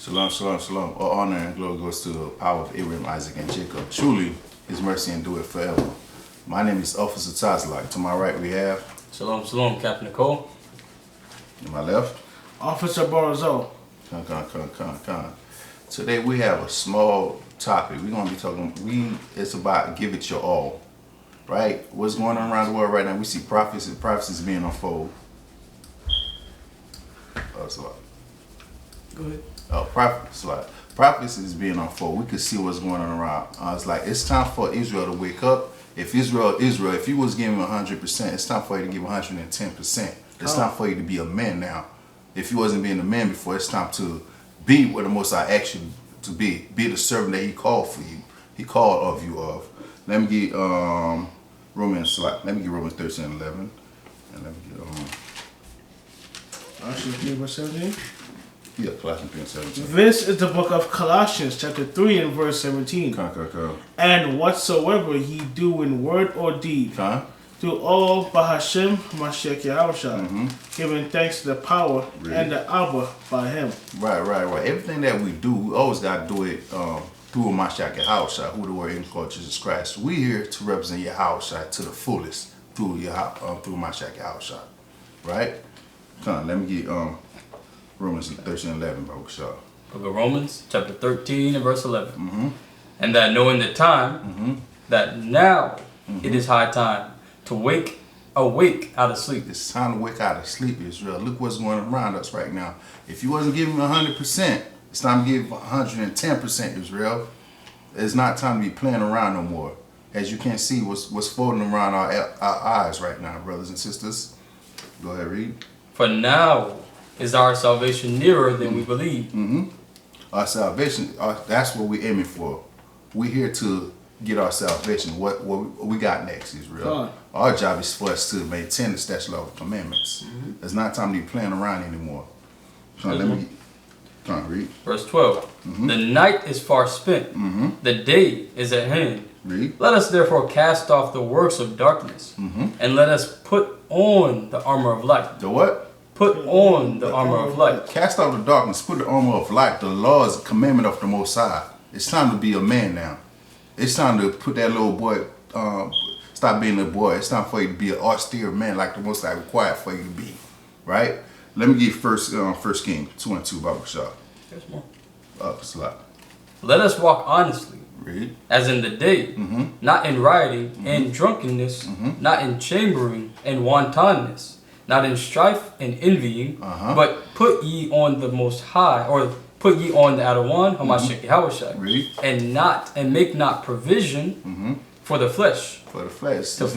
Shalom, shalom, shalom. All honor and glory goes to the power of Abraham, Isaac, and Jacob. Truly, his mercy endureth forever. My name is Officer Tazlak. To my right, we have... Shalom, shalom, Captain Nicole. To my left... Officer Baruch. Con. Today, we have a small topic. We're going to be talking... It's about give it your all. Right? What's going on around the world right now? We see prophecies being unfolded. Go ahead. Prophecy is being unfolded. We could see what's going on around. It's like it's time for Israel to wake up. If Israel, if you was giving 100%, it's time for you to give 110%. It's time for you to be a man now. If you wasn't being a man before, it's time to be what the Most High asked you to be. Be the servant that He called for you. He called of you of. Let me get Romans 13:11, and let me get Colossians 3 verse 17. Yeah, Colossians 3:17. This is the book of Colossians, chapter 3 and verse 17. And whatsoever ye do in word or deed, do all by Hashem Mashiach Yahushua, giving thanks to the power and the Abba by Him. Right. Everything that we do, we always got to do it through Mashiach Yahushua, who the word in called Jesus Christ. We here to represent Yahushua to the fullest through Mashiach Yahushua. Right? Let me get Romans 13:11, Baruch. Book of Romans, chapter 13 and verse 11. And that knowing the time, that now it is high time to awake out of sleep. It's time to wake out of sleep, Israel. Look what's going around us right now. If you wasn't giving 100%, it's time to give 110%, Israel. It's not time to be playing around no more. As you can see, what's floating around our eyes right now, brothers and sisters. Go ahead, read. For now is our salvation nearer than we believe. Our salvation, that's what we're aiming for. We're here to get our salvation. What we got next, Israel. Our job is for us to maintain the statute of commandments. It's not time to be playing around anymore. So let me read. Verse 12. The night is far spent. The day is at hand. Read. Let us therefore cast off the works of darkness, and let us put on the armor of light. The what? Put on the armor of light. Cast off the darkness, put the armor of light. The law is a commandment of the Most High. It's time to be a man now. It's time to put that little boy, stop being a boy. It's time for you to be an austere man like the Most High required for you to be. Right? Let me get First Kings 2:2, Baruch. There's more. It's a lot. Let us walk honestly, Read. as in the day, not in rioting and drunkenness, not in chambering and wantonness, not in strife and envying, but put ye on the Most High, or put ye on the Ahmawan Ban, and make not provision for the flesh. For the flesh. It's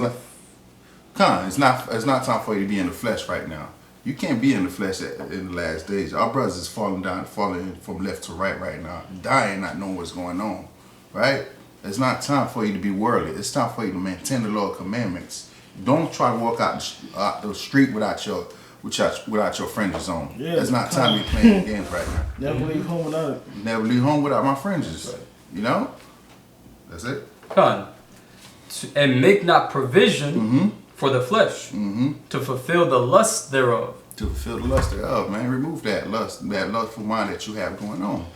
not time for you to be in the flesh right now. You can't be in the flesh in the last days. Our brothers is falling from left to right now, dying, not knowing what's going on. Right? It's not time for you to be worldly. It's time for you to maintain the law of commandments. Don't try to walk out the street without your fringes on. Yeah, it's not time to be playing games right now. Never leave home without it. Never leave home without my fringes. You know? That's it. And make not provision for the flesh to fulfill the lust thereof. To fulfill the lust thereof, man. Remove that lustful mind that you have going on.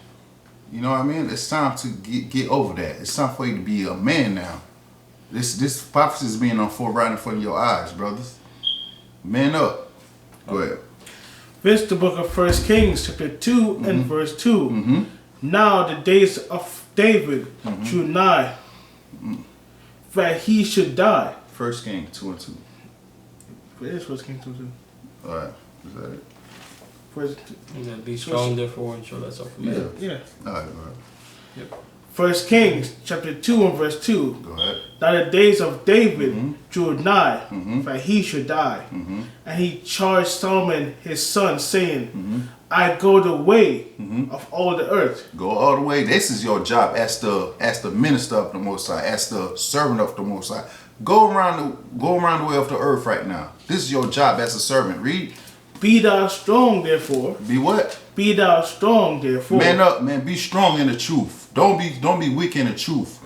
You know what I mean? It's time to get over that. It's time for you to be a man now. This prophecy is being unfolded right in front of your eyes, brothers. Man up. Go ahead. This is the book of 1 Kings, chapter 2 and verse 2. Now the days of David drew nigh, that he should die. 1 Kings 2:2. It is 1 Kings 2:2. All right. Is that it? Be strong, therefore, and show thyself a man. Yeah. All right. Yep. 1 Kings, chapter 2 and verse 2. Go ahead. Now the days of David drew nigh, that he should die. And he charged Solomon his son, saying, I go the way of all the earth. Go all the way. This is your job as the minister of the Most High, as the servant of the Most High. Go around the way of the earth right now. This is your job as a servant. Read. Be thou strong, therefore. Be what? Be thou strong, therefore. Man up, man. Be strong in the truth. Don't be weak in the truth.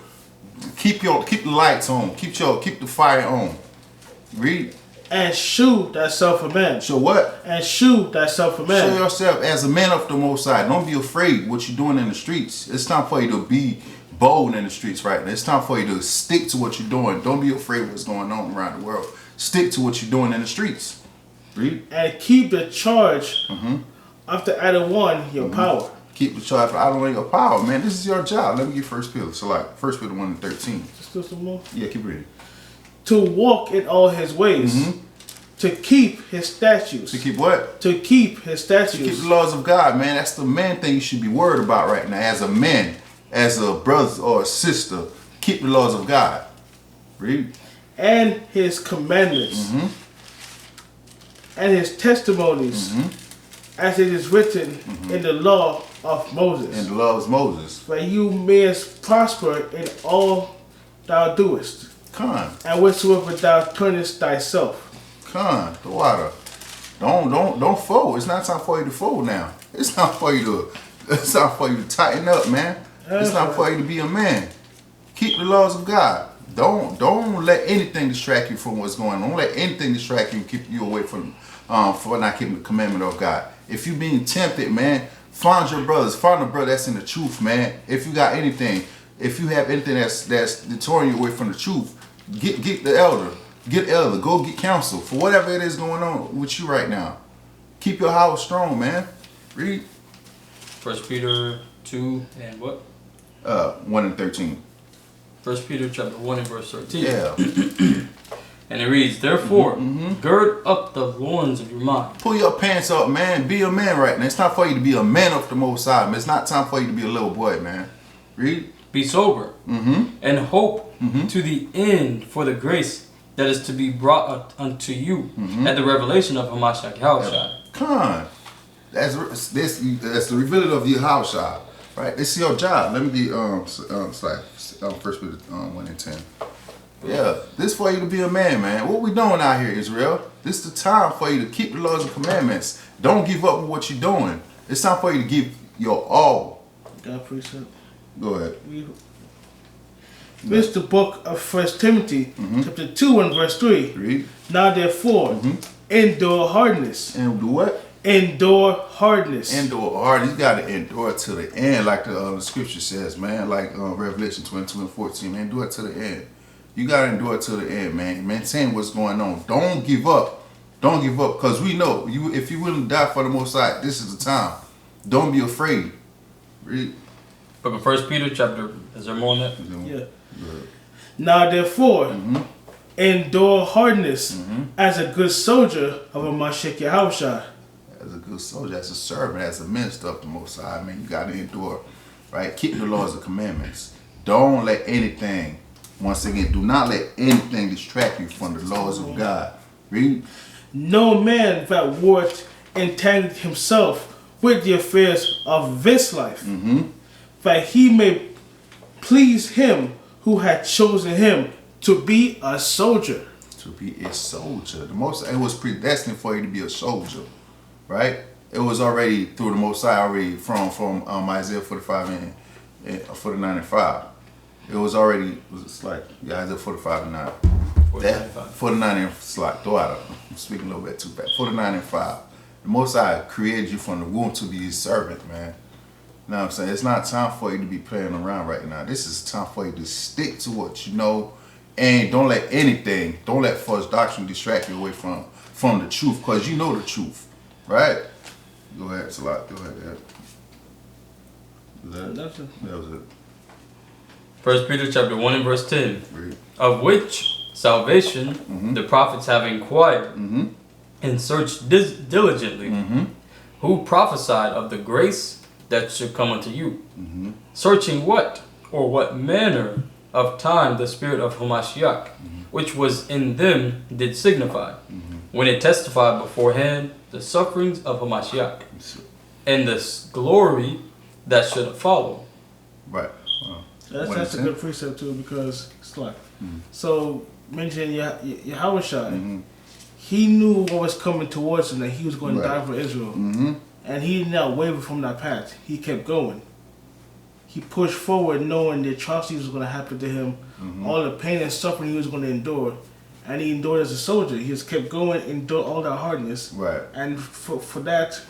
Keep the lights on. Keep the fire on. Read. And shew thyself a man. So what? And shew thyself a man. Show yourself as a man of the Most High. Don't be afraid what you're doing in the streets. It's time for you to be bold in the streets right now. It's time for you to stick to what you're doing. Don't be afraid what's going on around the world. Stick to what you're doing in the streets. Read. And keep the charge of the other one your power. Keep the charge of the other one your power, man. This is your job. Let me get 1 Peter. So like 1 Peter 1:13. Just do some more. Yeah, keep reading. To walk in all his ways. To keep his statutes. To keep what? To keep his statutes. To keep the laws of God, man. That's the main thing you should be worried about right now. As a man, as a brother or a sister, keep the laws of God. Read. And his commandments. And his testimonies. As it is written in the law of Moses. In the law of Moses. That you mayest prosper in all thou doest. Con. And whatsoever thou turnest thyself. Con, the water. Don't fold. It's not time for you to fold now. It's time for you to tighten up, man. It's time for you to be a man. Keep the laws of God. Don't let anything distract you from what's going on. Don't let anything distract you, keep you away from for not keeping the commandment of God. If you being tempted, man, find your brothers. Find a brother that's in the truth, man. If you got anything, if you have anything that's deterring you away from the truth, get the elder. Get elder. Go get counsel for whatever it is going on with you right now. Keep your house strong, man. Read. 1 Peter 2 and what? 1:13. 1 Peter chapter 1 and verse 13. Yeah. And it reads, therefore, gird up the loins of your mind. Pull your pants up, man. Be a man right now. It's time for you to be a man of the Most High, man. It's not time for you to be a little boy, man. Read. Be sober. And hope to the end for the grace that is to be brought unto you at the revelation of Hamashiach Yahushua. Con. That's the revealing of Yahushua. Right? This is your job. Let me be First Peter 1:10. Yeah, this for you to be a man, man. What we doing out here, Israel? This is the time for you to keep the laws and commandments. Don't give up on what you're doing. It's time for you to give your all. God precept. Go ahead. This is the book of 1 Timothy, chapter 2 and verse 3. Read. Now therefore, endure hardness. And do what? Endure hardness. Endure hard. You got to endure to the end, like the scripture says, man. Like Revelation 22:14, man. Endure to the end. You got to endure to the end, man. Maintain what's going on. Don't give up. Don't give up, because we know if you willing to die for the Most High, this is the time. Don't be afraid. Read. Book of 1 Peter chapter, is there more on that? Yeah. Now therefore, endure hardness as a good soldier of Hamashiach Yahushua. As a good soldier, as a servant, as a minister of the Most High, I mean, you got to endure, right? Keep the laws and commandments. Don't let anything, once again, do not let anything distract you from the laws of God. Read. No man that would entangle himself with the affairs of this life, that he may please him who had chosen him to be a soldier. To be a soldier. The Most High, it was predestined for you to be a soldier, right? It was already through the Most High already from Isaiah 45 and 49 and 5. It was already, it's like Isaiah 45 and 9. 49 and like, I'm speaking a little bit too fast. 49 and 5. The Most High created you from the womb to be his servant, man. You know what I'm saying? It's not time for you to be playing around right now. This is time for you to stick to what you know, and don't let false doctrine distract you away from the truth, because you know the truth, right? Go ahead, Salat. Go ahead, Dad. That was it. 1 Peter chapter 1 and verse 10. Read. Of which salvation the prophets have inquired and searched diligently, who prophesied of the grace that should come unto you, searching what or what manner of time the spirit of Hamashiach, which was in them, did signify, when it testified beforehand the sufferings of Hamashiach, and the glory that should follow. Right. That's a good precept too, because it's like, so mentioning Yahushua, he knew what was coming towards him, that he was going to die for Israel. And he did not waver from that path. He kept going. He pushed forward knowing the atrocities was going to happen to him, all the pain and suffering he was going to endure. and he endured as a soldier. He just kept going, endured all that hardness. Right. And for that,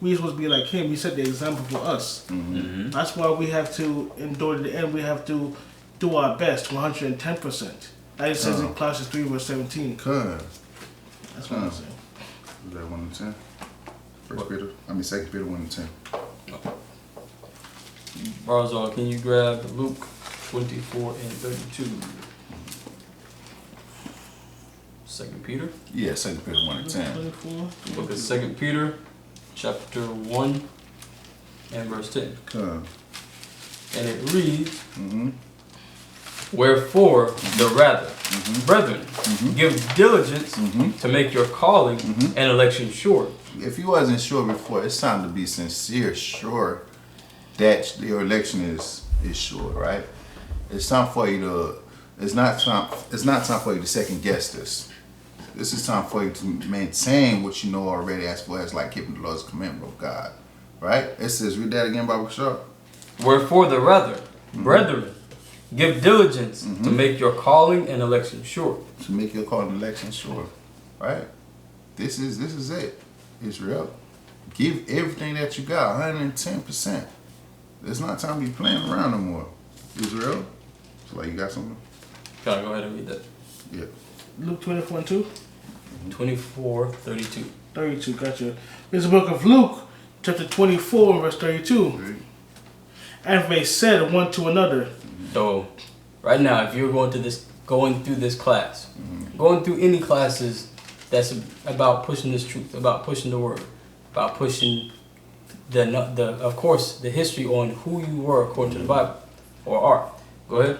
we're supposed to be like him. He set the example for us. Mm-hmm. That's why we have to endure to the end. We have to do our best, 110%. Like it says in Colossians 3 verse 17. Good. That's what I'm saying. Is that 1 to 10? 2 Peter 1 to 10. Barzal, can you grab Luke 24 and 32? 2 Peter? Yeah, 2 Peter 1 to 10. 24. Book of 2 Peter, chapter 1 and verse 10. Good. And it reads, Wherefore, the rather, brethren, give diligence to make your calling and election sure. If you wasn't sure before, it's time to be sincere, sure that your election is sure, right? It's time for you to. It's not time for you to second guess this. This is time for you to maintain what you know already, as far as like keeping the Lord's commandment of God, right? It says, read that again, Baruch. Wherefore, the rather, brethren, give diligence to make your calling and election sure. To make your calling and election sure, right? This is it, Israel. Give everything that you got, 110%. It's not time to be playing around no more, Israel. So like, you got something? Can I go ahead and read that? Yeah. Luke 24 and 2? 24, 32. 32, gotcha. It's the book of Luke, chapter 24, verse 32. And they said one to another. So, right now, if you're going through this class, going through any classes that's about pushing this truth, about pushing the word, about pushing of course, the history on who you were according to the Bible or are. Go ahead.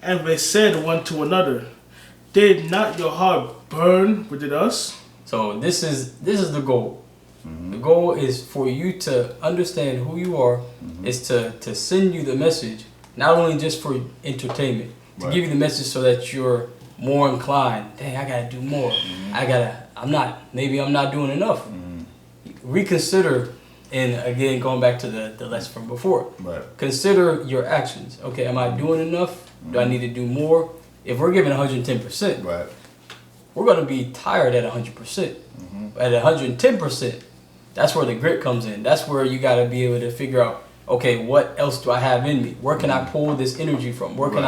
And they said one to another, did not your heart burn within us? So this is the goal. The goal is for you to understand who you are, is to send you the message, not only just for entertainment, to give you the message so that you're more inclined. Dang, I gotta do more. Maybe I'm not doing enough. Reconsider, and again, going back to the lesson from before. Right. Consider your actions. Okay, am I doing enough? Do I need to do more? If we're giving 110%, Right. we're gonna be tired at 100%. At 110%, that's where the grit comes in. That's where you gotta be able to figure out, okay, what else do I have in me? Where can I pull this energy from? Where can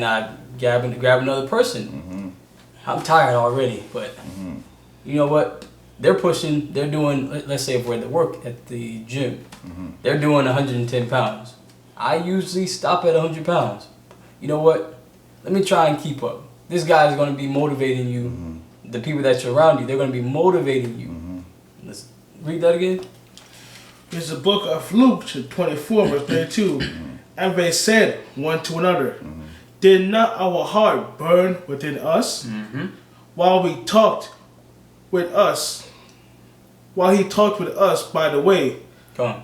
I grab another person? I'm tired already, but you know what? They're pushing, they're doing, let's say if we're at work at the gym, they're doing 110 pounds. I usually stop at 100 pounds. You know what? Let me try and keep up. This guy is going to be motivating you. The people that you're around you, they're going to be motivating you. Let's read that again. It's the book of Luke, 24, verse 32. And they said one to another, did not our heart burn within us while he talked with us by the way, Come on.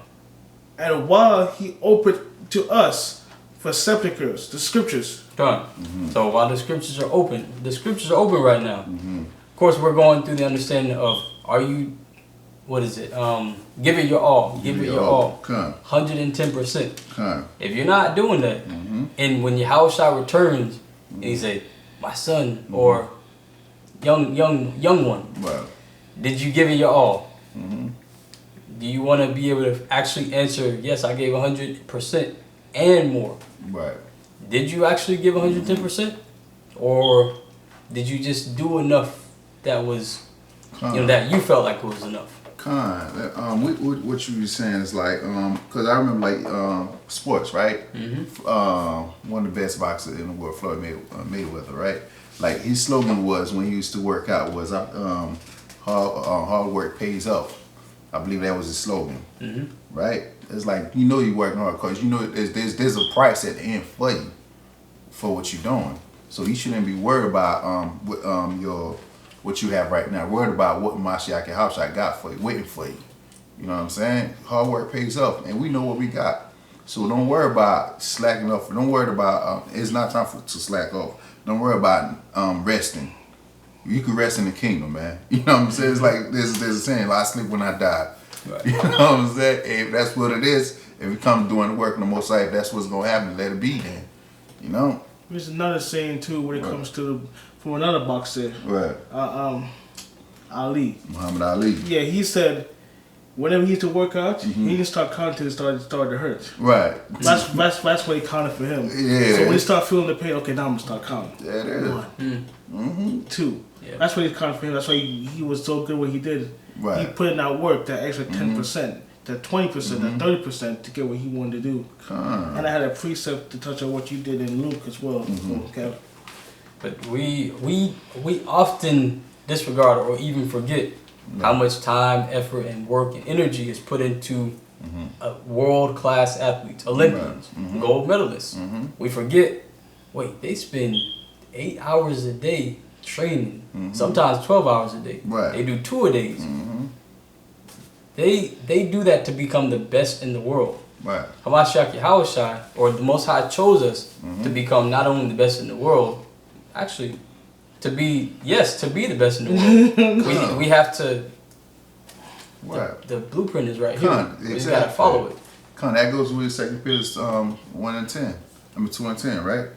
and while he opened to us for sepulchres, the scriptures. Come on. So while the scriptures are open right now. Of course, we're going through the understanding of, are you, give it your all. Give it your all. 110%. If you're not doing that, and when your house shot returns, and he say, my son, or young one, did you give it your all? Do you want to be able to actually answer, yes, I gave 100% and more? Right. Did you actually give 110%? Or did you just do enough that was, that you felt like it was enough? What you were saying is like, because I remember like sports, right? One of the best boxers in the world, Floyd Mayweather, right? Like his slogan was, when he used to work out, was hard work pays off. I believe that was his slogan, right? It's like, you're working hard because there's a price at the end for you, for what you're doing. So you shouldn't be worried about what you have right now. Worried about what Mashiach and Hapshai got for you, waiting for you. You know what I'm saying? Hard work pays off, and we know what we got. So don't worry about slacking off. Don't worry about it's not time to slack off. Don't worry about resting. You can rest in the kingdom, man. You know what I'm saying? It's like there's a saying, I sleep when I die. Right. You know what I'm saying? If that's what it is, if it comes doing the work in the Most High, if that's what's gonna happen, let it be then. You know? There's another saying too when it comes to from another boxer. Right. Ali. Muhammad Ali. Yeah, he said whenever he used to work out, he didn't start counting until it started to hurt. Right. That's what he counted for him. Yeah. So when he start feeling the pain, okay, now I'm gonna start counting. Yeah, it is. 1, 2. Yeah. That's what he counted for him. That's why he was so good what he did. Right. He put in that work, that extra 10%, that 20%, that 30% to get what he wanted to do. And I had a precept to touch on what you did in Luke as well. Okay. But we often disregard or even forget how much time, effort, and work and energy is put into world-class athletes, Olympians, gold medalists. We forget, wait, they spend 8 hours a day training, sometimes 12 hours a day. Right. They do 2-a-days. They do that to become the best in the world. Right. Hawashai, or the Most High chose us to become not only the best in the world, actually, to be the best in the world. we have to. Right. The blueprint is right here. Exactly. We just gotta follow it. That goes with 2 Peter 1 and 10. 2 and 10, right?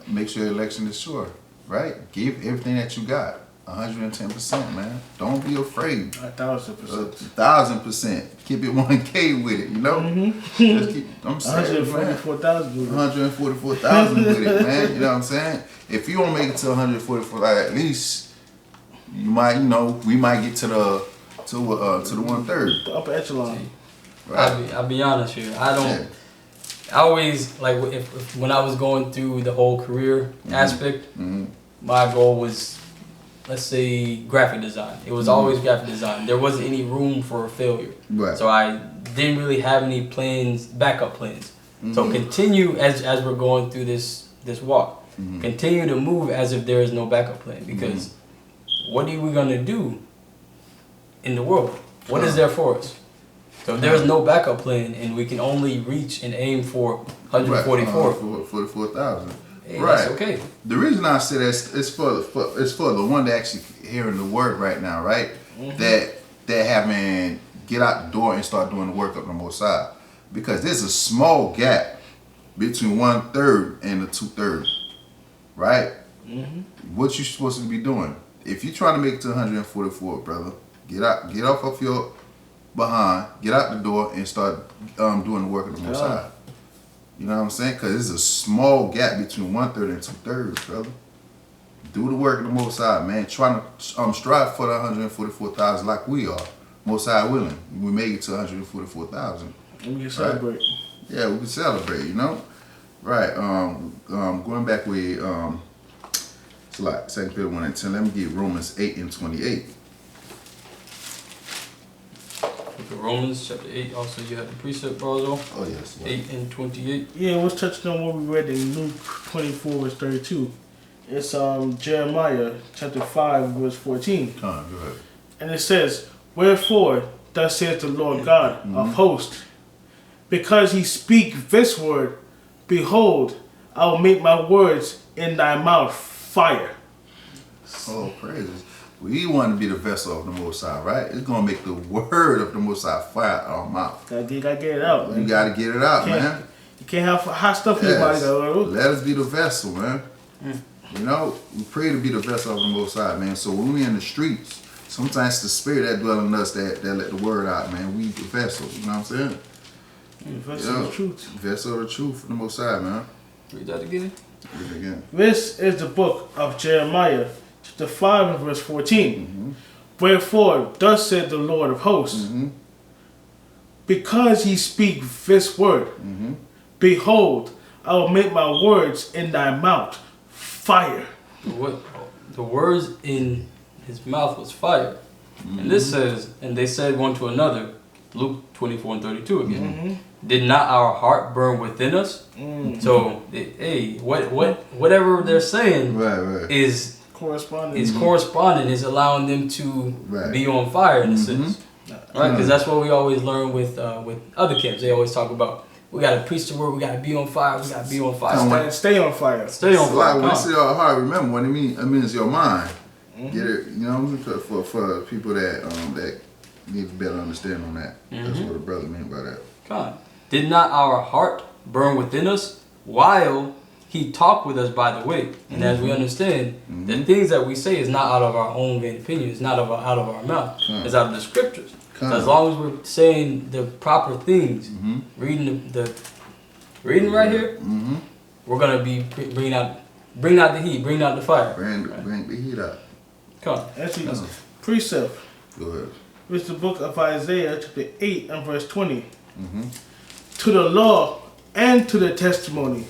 Make sure your election is sure, right? Give everything that you got. 110%, man. Don't be afraid. 1,000%. 1,000%. Keep it 1K with it, you know? Just keep, I'm saying, 144,000. 144,000 with it, man. You know what I'm saying? If you don't make it to 144,000, at least you might, we might get to the 1/3. The upper echelon. Right. I'll be honest here. I don't. I always like if when I was going through the whole career aspect, my goal was, let's say, graphic design. It was always graphic design. There wasn't any room for failure. Right. So I didn't really have any plans, backup plans. So continue as we're going through this walk. Continue to move as if there is no backup plan, because what are we gonna do in the world? What is there for us? So if there's no backup plan and we can only reach and aim for 144, 44,000. hey, Right. that's okay. The reason I say that is for the one that actually hearing the word right now, right? That having get out the door and start doing the work up the Most High, because there's a small gap between 1/3 and the 2/3, right? What you supposed to be doing? If you're trying to make it to 144, brother, get off of your behind, get out the door and start doing the work of the Most High. You know what I'm saying? Because there's a small gap between 1/3 and 2/3, brother. Do the work of the Most High, man. Trying to strive for the 144,000 like we are. Most High willing, we make it to 144,000. And we can celebrate. Yeah, we can celebrate. Right. Going back with it's like 2 Peter 1 and 10. Let me get Romans 8 and 28. Romans chapter 8, also you have the precept, Barzo. Oh yes. 8 and 28. Yeah, it was touching on what we read in Luke 24 verse 32. It's Jeremiah chapter 5 verse 14. Go ahead. And it says, "Wherefore, thus saith the Lord God of hosts, because he speak this word, behold, I will make my words in thy mouth fire." Oh, praises. We want to be the vessel of the Most High, right? It's going to make the word of the Most High fire out of our mouth. Gotta get it out, man. You got to get it out, man. You can't have hot stuff in your body, though. Let us be the vessel, man. We pray to be the vessel of the Most High, man. So when we in the streets, sometimes the spirit that dwells in us that let the word out, man. We the vessel, you know what I'm saying? Vessel of the truth. Vessel of the truth for the Most High, man. Read that again. Read it again. This is the book of Jeremiah, chapter 5 and verse 14. Wherefore, thus said the Lord of hosts, because he speak this word, behold, I will make my words in thy mouth fire. The words in his mouth was fire. And this says, and they said one to another, Luke 24 and 32 again. Did not our heart burn within us? So, hey, whatever they're saying is corresponding, is allowing them to be on fire in a sense. Right? Because that's what we always learn with other camps. They always talk about, we got to preach the word, we got to be on fire, we got to be on fire. Stay on fire. Stay on fire. When you say our heart, remember what it means your mind. Get it, for people that need a better understanding on that. That's what the brother meant by that. God. Did not our heart burn within us while he He talked with us by the way. And as we understand, the things that we say is not out of our own vain opinion. It's not out of our mouth. It's out of the scriptures. So as long as we're saying the proper things, reading reading right here, we're gonna be bring out the heat, bring out the fire. Bring the heat up. Come on. Actually, precept. Go ahead. It's the book of Isaiah, chapter 8 and verse 20. To the law and to the testimony,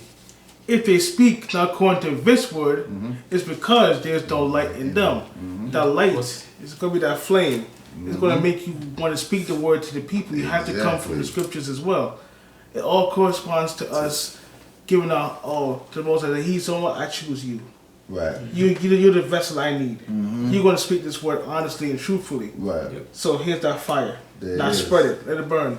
if they speak not according to this word, it's because there's no light in them. The light is going to be that flame. It's going to make you want to speak the word to the people. You have to come from the scriptures as well. It all corresponds to us giving our all to the Most High. That He's someone I choose you. Right. You're the vessel I need. You're going to speak this word honestly and truthfully. Right. So here's that fire. Now spread it. Let it burn.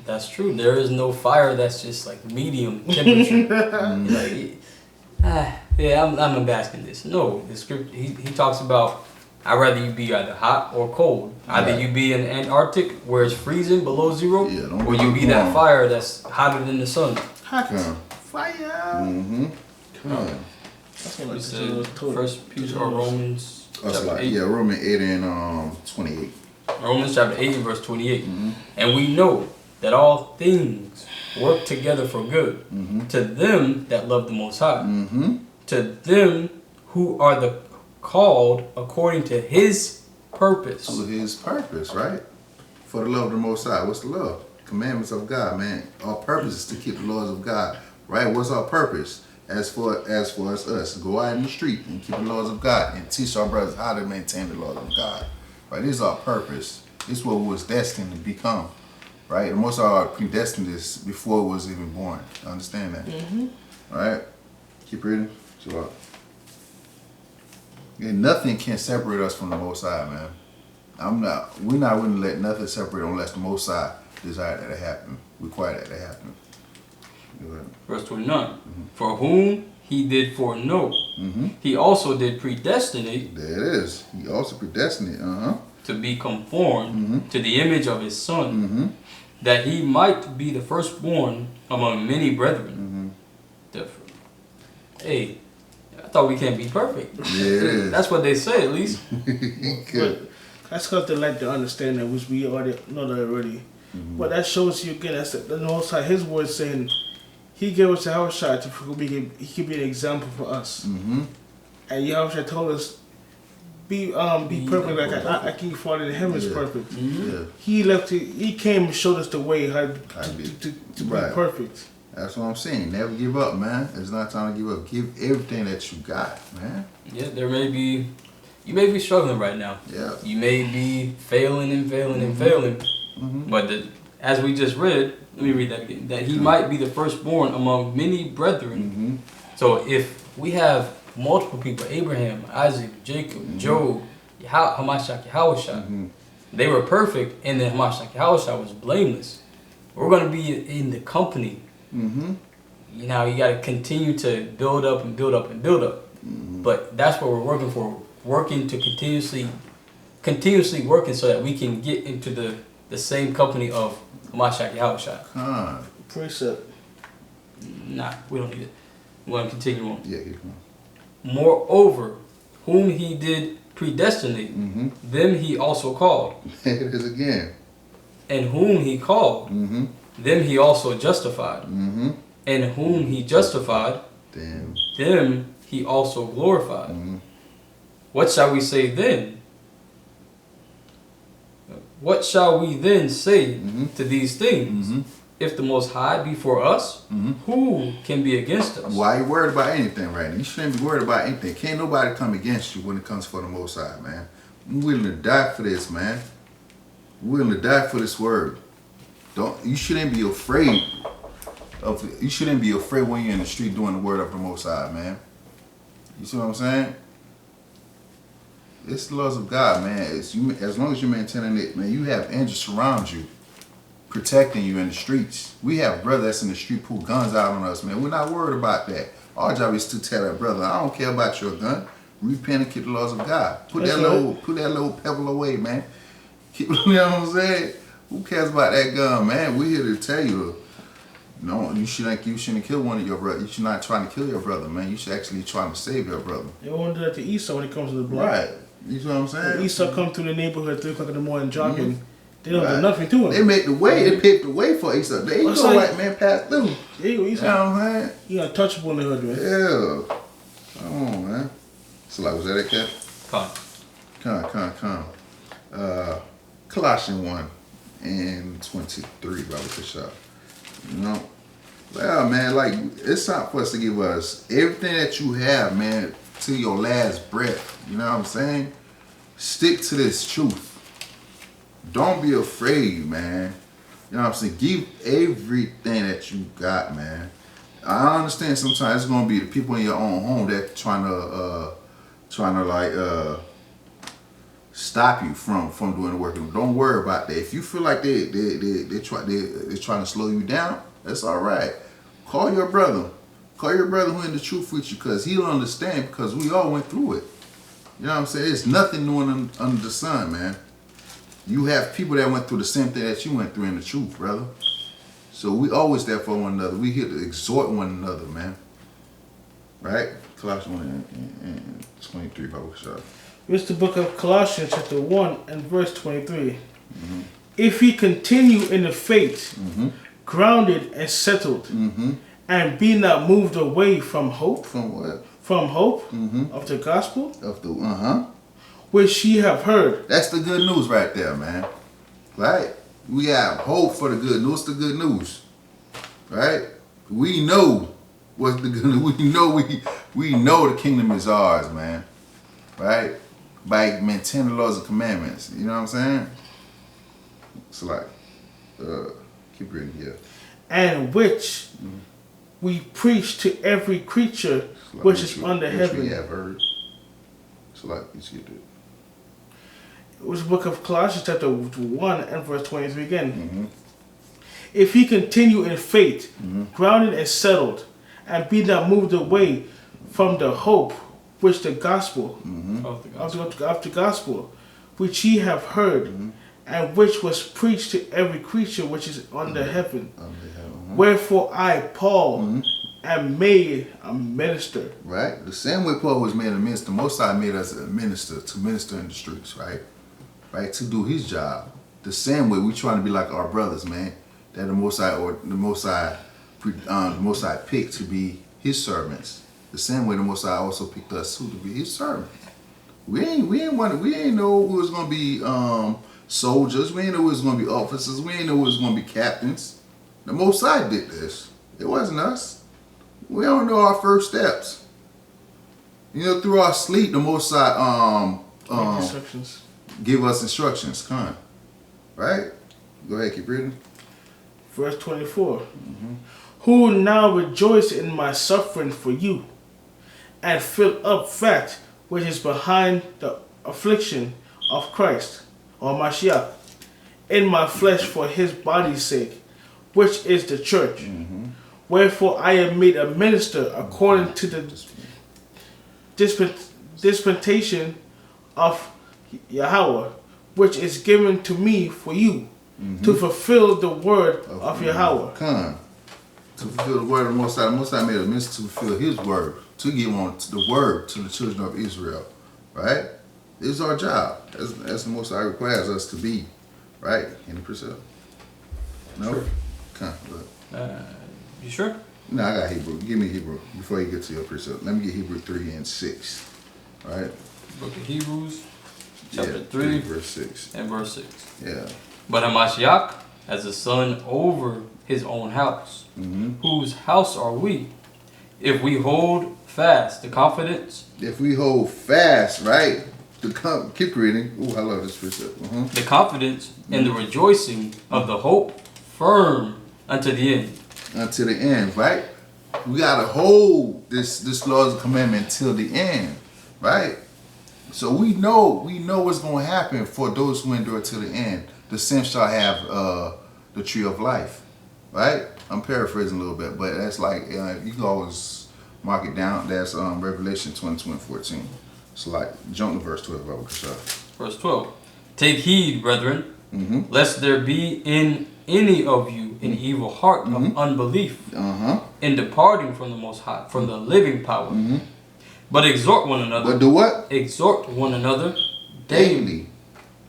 That's true. There is no fire that's just like medium temperature. I'm a bask in this. No, the script. He talks about I'd rather you be either hot or cold. Either you be in Antarctic where it's freezing below zero, or you be that fire that's hotter than the sun. Hot fire. First Peter or Romans. Romans 8 and 28. Romans chapter 8 and verse 28. And we know that all things work together for good to them that love the Most High, to them who are the called according to His purpose. To His purpose, right? For the love of the Most High. What's the love? Commandments of God, man. Our purpose is to keep the laws of God, right? What's our purpose? As for us, go out in the street and keep the laws of God and teach our brothers how to maintain the laws of God. Right? This is our purpose. This is what we was destined to become. Right? And most of our predestined this before it was even born. Understand that? Right? Keep reading. So, nothing can separate us from the Most High, man. We're not willing to let nothing separate unless the Most High desire that it happen. Require that it happen. Verse 29. For whom He did foreknow, He also did predestinate. There it is. He also predestinate. To be conformed to the image of His Son, that He might be the firstborn among many brethren. Hey, I thought we can't be perfect. Yeah, it is. That's what they say, at least. But that's because they like to understand that, which we already know that already. But that shows you again, that's the Most High, His word saying He gave us Yahushua He could be an example for us. And Yahushua told us, be perfect like I keep following Him is perfect. He came and showed us the way how to be perfect. That's what I'm saying. Never give up, man. It's not time to give up. Give everything that you got, man. Yeah, you may be struggling right now. Yeah. You may be failing and failing and failing. But as we just read, let me read that again. That He might be the firstborn among many brethren. So if we have multiple people, Abraham, Isaac, Jacob, Job, Hamashiach Yahushua, they were perfect, and then Hamashiach Yahushua was blameless. We're going to be in the company. You know, you got to continue to build up and build up and build up. But that's what we're working for. Working to continuously working so that we can get into the same company of Hamashiach Yahushua. Precept. Nah, we don't need it. We want to continue on. Yeah, keep going. Moreover, whom He did predestinate, them He also called. There it is again. And whom He called, them He also justified. And whom He justified, them He also glorified. What shall we say then? What shall we then say to these things? If the Most High be for us, who can be against us? Why are you worried about anything right now? You shouldn't be worried about anything. Can't nobody come against you when it comes for the Most High, man. I'm willing to die for this, man. I'm willing to die for this word. You shouldn't be afraid when you're in the street doing the word of the Most High, man. You see what I'm saying? It's the laws of God, man. As long as you're maintaining it, man, you have angels surround you, protecting you in the streets. We have brothers that's in the street pull guns out on us, man. We're not worried about that. Our job is to tell that brother, I don't care about your gun. Repent and keep the laws of God. Put that little pebble away, man. You know what I'm saying? Who cares about that gun, man? We're here to tell you No, you shouldn't kill one of your brothers. You should not try to kill your brother, man. You should actually try to save your brother. They won't do that to Esau when it comes to the blood. Right. You know what I'm saying? When Esau come through the neighborhood at 3 o'clock in the morning jogging, they don't do nothing to him. They make the way. They paved the way for Esau. They ain't no white man pass through. There you go, Esau. You know what I'm saying? He untouchable in the hood, man. Yeah. Come on, man. So like, was that it, Cat? Come. Colossians 1 and 23, Brother Bishop. You know? Well, man, like, it's time for us to give us everything that you have, man, to your last breath. You know what I'm saying? Stick to this truth. Don't be afraid, man. You know what I'm saying? Give everything that you got, man. I understand sometimes it's gonna be the people in your own home that trying to like stop you from doing the work. Don't worry about that. If you feel like they're trying to slow you down, that's all right. Call your brother. Call your brother who in the truth with you, because he'll understand, because we all went through it. You know what I'm saying? There's nothing new under the sun, man. You have people that went through the same thing that you went through in the truth, brother. So we always there for one another. We here to exhort one another, man. Right? Colossians 1 and 23, Bible shot. It's the book of Colossians chapter 1 and verse 23. Mm-hmm. If ye continue in the faith, grounded and settled, and be not moved away from hope. From what? From hope of the gospel. Of the, which ye have heard. That's the good news right there, man. Right? We have hope for the good news. The good news. Right? We know what's the good news. We know the kingdom is ours, man. Right? By maintaining the laws and commandments. You know what I'm saying? So like, keep reading here. And which we preach to every creature which is under heaven. We have heard. So like, you see it. It was the book of Colossians chapter 1 and verse 23 again. If he continue in faith, grounded and settled, and be not moved away from the hope which the gospel, of the gospel, which ye have heard, and which was preached to every creature which is under heaven. Wherefore I, Paul, am made a minister. Right? The same way Paul was made a minister, Most High made us a minister, to minister in the streets, right? Right? To do his job. The same way we trying to be like our brothers, man. That the Most High picked to be his servants. The same way the Most High also picked us too to be his servants. We ain't know who was gonna be soldiers. We ain't know who was gonna be officers. We ain't know who was gonna be captains. The Most High did this. It wasn't us. We don't know our first steps. You know, through our sleep, the Most High give us instructions. Come on. Right? Go ahead, keep reading. Verse 24. Who now rejoice in my suffering for you, and fill up fat which is behind the affliction of Christ, or Mashiach, in my flesh for his body's sake, which is the church. Wherefore I am made a minister according to the dispensation of Yahweh, which is given to me for you, to fulfill the word of Yahweh. Come. To fulfill the word of the Most High. The Most High made a minister to fulfill his word, to give on the word to the children of Israel. Right? It's our job. That's the Most High requires us to be. Right? Any percent? No? Sure. Come. You sure? No, I got Hebrew. Give me Hebrew before you get to your precept. Let me get Hebrew 3 and 6. All right? Book of Hebrews, chapter 3, verse 6. And verse 6. Yeah. But Hamashiach as a son over his own house, whose house are we, if we hold fast the confidence. If we hold fast, right? Keep reading. Oh, I love this precept. The confidence and the rejoicing of the hope firm unto the end. Until the end, right? We gotta hold this laws and commandment till the end, right? So we know what's gonna happen for those who endure till the end. The same shall have the tree of life, right? I'm paraphrasing a little bit, but that's like you can always mark it down. That's Revelation 20:14. So like jump to verse 12, Verse 12. Take heed, brethren, lest there be in any of you an evil heart of unbelief, in departing from the Most High, from the living power. But exhort one another. But do what? Exhort one another Daily.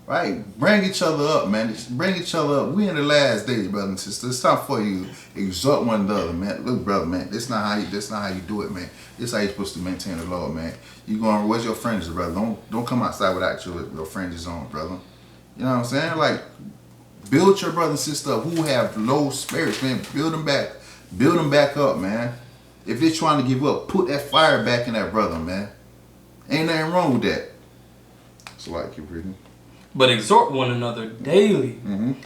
Right? Bring each other up, man. Bring each other up. We in the last days, brothers and sisters. It's time for you to exhort one another, man. Look, brother, man. That's not how you do it, man. This is how you're supposed to maintain the law, man. You going, where's your fringes, brother? Don't come outside without your fringes on, brother. You know what I'm saying? Like, build your brother and sister up who have low spirits, man. Build them back up, man. If they're trying to give up, put that fire back in that brother, man. Ain't nothing wrong with that. So I keep reading. But exhort one another daily,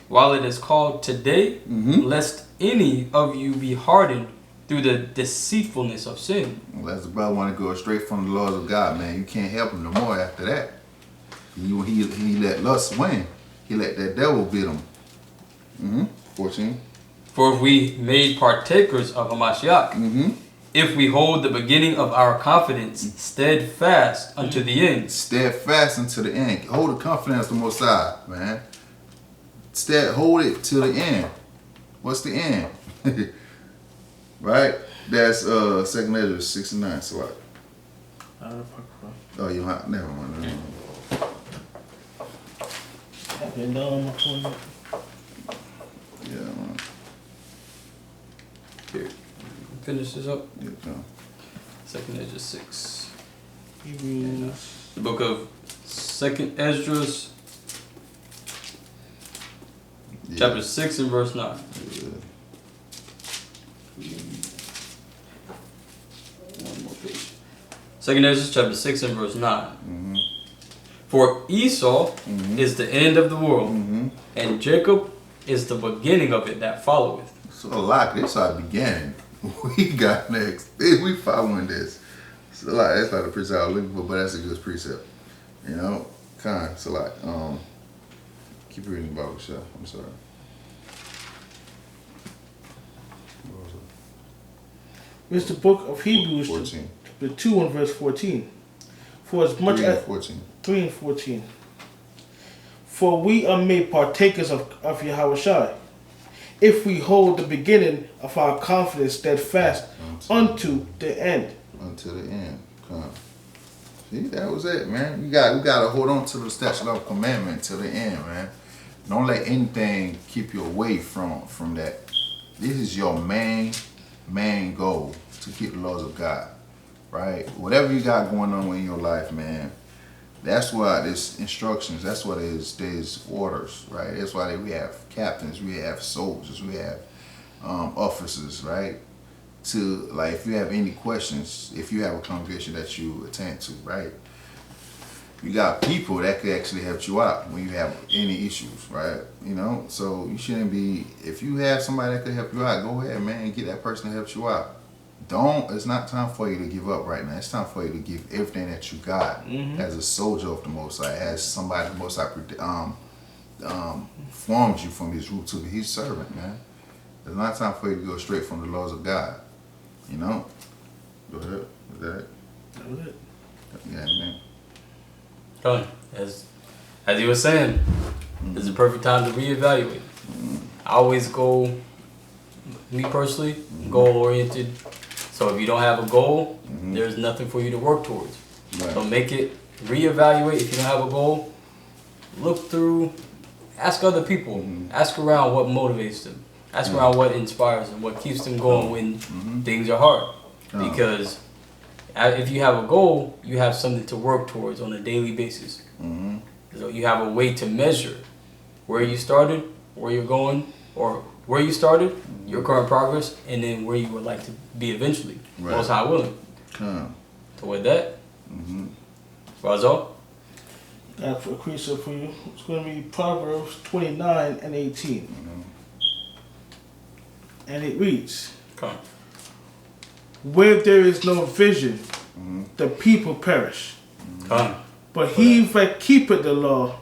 while it is called today, lest any of you be hardened through the deceitfulness of sin. Well, as the brother want to go straight from the laws of God, man, you can't help him no more after that. He let lust win. He let that devil beat him. 14. For if we made partakers of Hamashiach, if we hold the beginning of our confidence steadfast unto the end. Steadfast unto the end. Hold the confidence the Most High, man. Hold it to the end. What's the end? Right? That's 2nd Ezra 69. So what? Oh, you don't have, never mind. Yeah, man. Here. Finish this up. Yeah, no. 2nd Ezra 6. Hebrews. The book of 2nd Ezra, chapter 6 and verse 9. Yeah. One more page. 2nd Ezra chapter 6 and verse 9. For Esau is the end of the world, and Jacob is the beginning of it that followeth. So like this our beginning. We got next. We following this. So like that's not the precept I was looking for, but that's a good precept. You know? So like keep reading the Bible, Shah. I'm sorry. It's the book of Hebrews, 14. the 2 and verse 14. For as much 3 as and 14. 3 and 14. For we are made partakers of Yahushua, if we hold the beginning of our confidence steadfast unto the end. Until the end. See, that was it, man. We gotta hold on to the statute of commandment till the end, man. Don't let anything keep you away from that. This is your main goal, to keep the laws of God, right? Whatever you got going on in your life, man, that's why there's instructions. That's why there's orders, right? That's why we have captains, we have soldiers, we have officers, right? To, like, if you have any questions, if you have a congregation that you attend to, right? You got people that could actually help you out when you have any issues, right? You know, so you shouldn't be, if you have somebody that could help you out, go ahead, man, and get that person to help you out. It's not time for you to give up right now. It's time for you to give everything that you got as a soldier of the Most High, as somebody the Most High formed you from his root to be his servant, man. It's not time for you to go straight from the laws of God. You know? Go ahead. Is that it? That was it. Yeah, man. Done. As you were saying, this is the perfect time to reevaluate. I always go, me personally, goal oriented. So if you don't have a goal, there's nothing for you to work towards. Right. So make it, reevaluate. If you don't have a goal, look through, ask other people, ask around what motivates them, ask around what inspires them, what keeps them going when things are hard. Because if you have a goal, you have something to work towards on a daily basis. So you have a way to measure where you started, where you're going, or where you started, your current progress, and then where you would like to be eventually. Right. Most High willing. So with that, Razo? Got a precept for you. It's going to be Proverbs 29 and 18. And it reads, Come. Where there is no vision, the people perish. Come. But he that keepeth the law,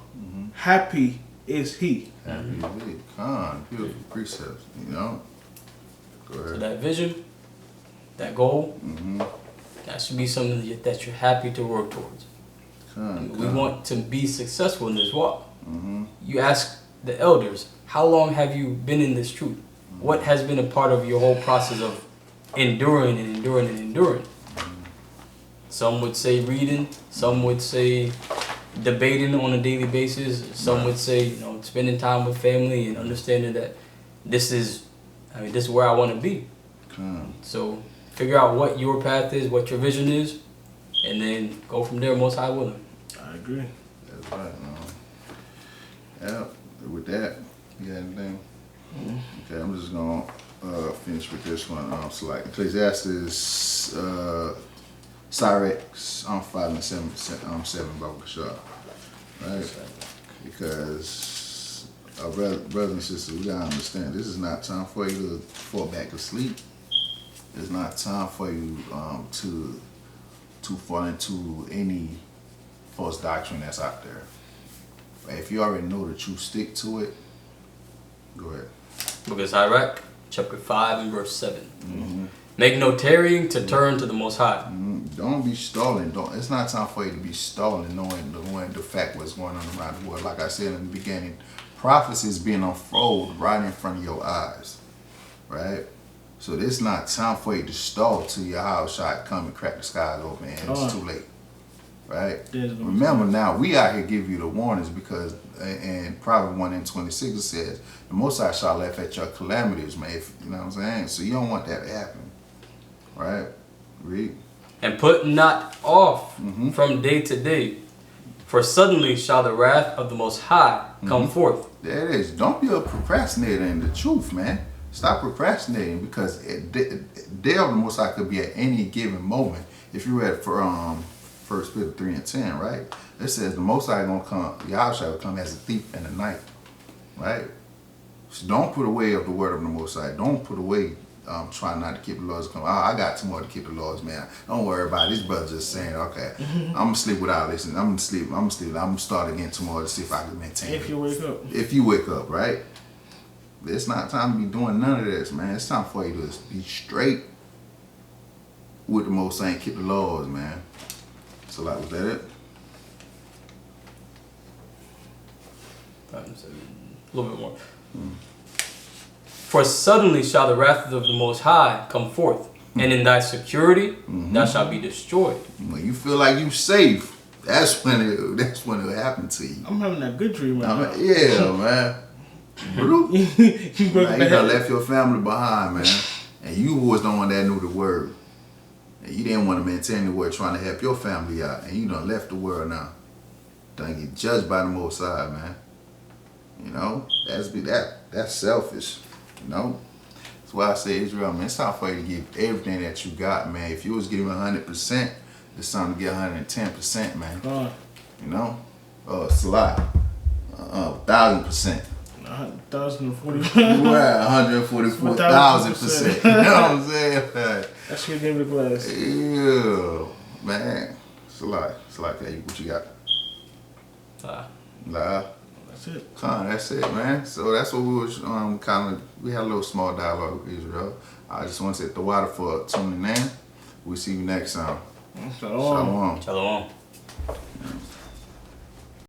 happy is he. Happy is he. Beautiful precepts, you know? Go ahead. So that vision, that goal, that should be something that you're happy to work towards. We want to be successful in this walk. You ask the elders, how long have you been in this truth? What has been a part of your whole process of enduring and enduring and enduring? Some would say reading, some would say debating on a daily basis, some would say, you know, spending time with family and understanding that this is where I want to be. So figure out what your path is, what your vision is, and then go from there, most high willing. I agree. That's right, yeah, with that, you got anything? Okay, I'm just gonna finish with this one. So like Ecclesiastes, Cyrex, 5 and 7, 7 Baruch, right? Because our brothers and sisters, we gotta understand this is not time for you to fall back asleep. It's not time for you to fall into any false doctrine that's out there. If you already know the truth, stick to it. Go ahead. Book of Sirach, chapter 5 and verse 7. Make no tarrying to turn to the Most High. Don't be stalling. It's not time for you to be stalling, knowing the fact what's going on around the world. Like I said in the beginning, prophecy is being unfolded right in front of your eyes, right? So this is not time for you to stall till your house shot come and crack the skies open, and it's too late, right? Remember now, we out here give you the warnings because in Proverbs 1:26 it says, the Most High shall laugh at your calamities, man. You know what I'm saying? So you don't want that to happen, right? Read. And put not off from day to day, for suddenly shall the wrath of the Most High come forth. There it is. Don't be a procrastinator in the truth, man. Stop procrastinating, because day of the Most High could be at any given moment. If you read for 1 Peter 3 and 10, right? It says the Most High gonna come, Yahshua will come as a thief in the night, right? So don't put away of the word of the Most High. Don't put away trying not to keep the laws. I got too much to keep the laws, man. Don't worry about it. This brother just saying, okay, I'm gonna sleep without listening. I'm gonna start again tomorrow to see if I can maintain it. If you wake up. If you wake up, right? It's not time to be doing none of this, man. It's time for you to be straight with the Most High and keep the laws, man. So like, was that it? A little bit more. For suddenly shall the wrath of the Most High come forth, and in thy security thou shalt be destroyed. When you feel like you safe, that's when it'll happen to you. I'm having that good dream right now. Yeah, man. You done left your family behind, man. And you was the one that knew the word. And you didn't want to maintain the word, trying to help your family out. And you done left the world now. Done get judged by the Most High, man. You know, that's selfish. You know? That's why I say, Israel, man, it's time for you to give everything that you got, man. If you was getting 100%, it's time to get 110%, man. You know? It's a lot. 1,000%. 1,040. Right, 144,000%. You know what I'm saying? That should give it a glass. Yeah, man. It's a lot. It's a lot. What you got? Nah. That's it. That's it, man. So that's what we was we had a little small dialogue with Israel. I just want to say the water for tuning in. We'll see you next time. Shalom. Shalom.